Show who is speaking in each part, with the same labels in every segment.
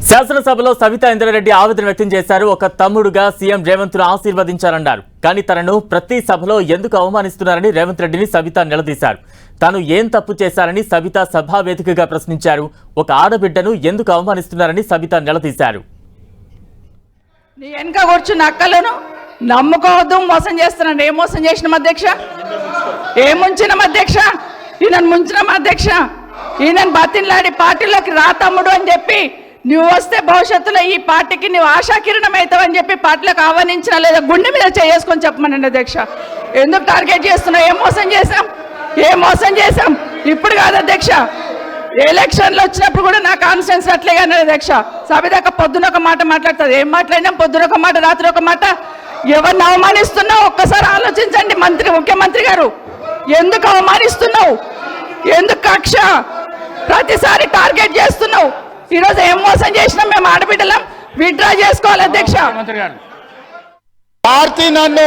Speaker 1: శాసనసభలో సవితా ఇంద్రారెడ్డి ఆవేదన వ్యక్తం చేశారు. ఒక తమ్ముడుగా సీఎం రేవంత్ ను ఆశీర్వదించారన్నారు. కానీ తనను ప్రతి సభలో ఎందుకు అవమానిస్తున్నారని రేవంత్ రెడ్డిని సవితా నిలదీశారు. తాను ఏం తప్పు చేశారని సవితా సభా వేదికగా ప్రశ్నించారు. ఒక ఆడబిడ్డను ఎందుకు అవమానిస్తున్నారని సవితా నిలదీశారు.
Speaker 2: నీ వెనక కూర్చున్న అక్కలను నమ్ముకోవద్దు, మోసం చేస్తున్నాను. ఏం మోసం చేసినాం అధ్యక్ష? ఏం ముంచినాం అధ్యక్ష? ఈయనను ముంచినాం అధ్యక్ష. ఈయనను బతిన్లాడి పార్టీలోకి రా తమ్ముడు అని చెప్పి నువ్వు వస్తే భవిష్యత్తులో ఈ పార్టీకి నువ్వు ఆశాకిరణం అవుతావని చెప్పి పార్టీలోకి ఆహ్వానించినా లేదా గుండె మీద చేసుకొని చెప్పమనండి అధ్యక్ష. ఎందుకు టార్గెట్ చేస్తున్నావు? ఏం మోసం చేశాం? ఏం మోసం చేశాం? ఇప్పుడు కాదు అధ్యక్ష, ఎలక్షన్లు వచ్చినప్పుడు కూడా నా కాన్ఫిడెన్స్ అట్లే అన్నాడు అధ్యక్ష. సభ దాకా పొద్దున ఒక మాట మాట్లాడుతుంది. ఏం మాట్లాడినాం? పొద్దున ఒక మాట, రాత్రి ఒక మాట. ఎవరిని అవమానిస్తున్నావు ఒక్కసారి ఆలోచించండి. ముఖ్యమంత్రి గారు, ఎందుకు అవమానిస్తున్నావు? ఎందుకు కక్ష? ప్రతిసారి టార్గెట్ చేస్తున్నావు. ఈరోజు ఏం మోసం చేసినాం? మేము ఆడబిడ్డలం విత్డ్రా చేసుకోవాలి అధ్యక్ష.
Speaker 3: పార్టీ నన్ను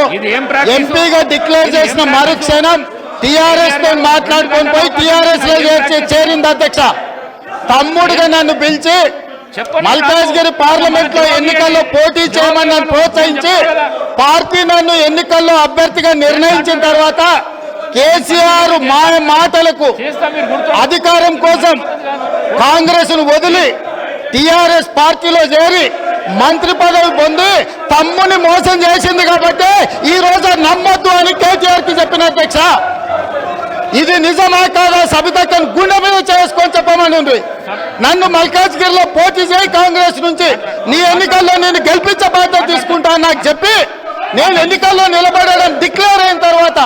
Speaker 3: ఎంపీగా డిక్లేర్ చేసిన మరుక్షణం టిఆర్ఎస్ తో మాట్లాడుకొని పోయి టిఆర్ఎస్ లో చేరింది అధ్యక్ష. తమ్ముడుగా నన్ను పిలిచి మల్కాజ్గిరి పార్లమెంట్ లో ఎన్నికల్లో పోటీ చేయమని నన్ను ప్రోత్సహించి పార్టీ నన్ను ఎన్నికల్లో అభ్యర్థిగా నిర్ణయించిన తర్వాత కేసీఆర్ మాటలకు అధికారం కోసం కాంగ్రెస్ ను వదిలి టిఆర్ఎస్ పార్టీలో చేరి మంత్రి పదవి పొంది తమ్ముని మోసం చేసింది కాబట్టి ఈ రోజు నమ్మొద్దు అని కేటీఆర్ కి చెప్పిన అధ్యక్ష. ఇది నిజమా కాదా సబితక్కను గుండె మీద చేసుకొని చెప్పమని నన్ను మల్కాజ్గిరిలో పోటీ చేయి కాంగ్రెస్ నుంచి, నీ ఎన్నికల్లో నేను గెలిపించే బాధ్యత తీసుకుంటా నాకు చెప్పి నేను ఎన్నికల్లో నిలబడడం డిక్లేర్ అయిన తర్వాత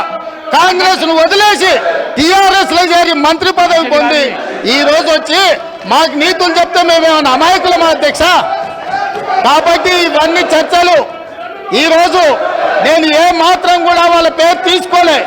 Speaker 3: కాంగ్రెస్ ను వదిలేసి టిఆర్ఎస్ లో చేరి మంత్రి పదవి పొంది ఈ రోజు వచ్చి మాకు నీతులు చెప్తే మేమేమన్నా అమాయకులమా అధ్యక్ష? కాబట్టి ఇవన్నీ చర్చలు. ఈ రోజు నేను ఏ మాత్రం కూడా వాళ్ళ పేరు తీసుకోలే.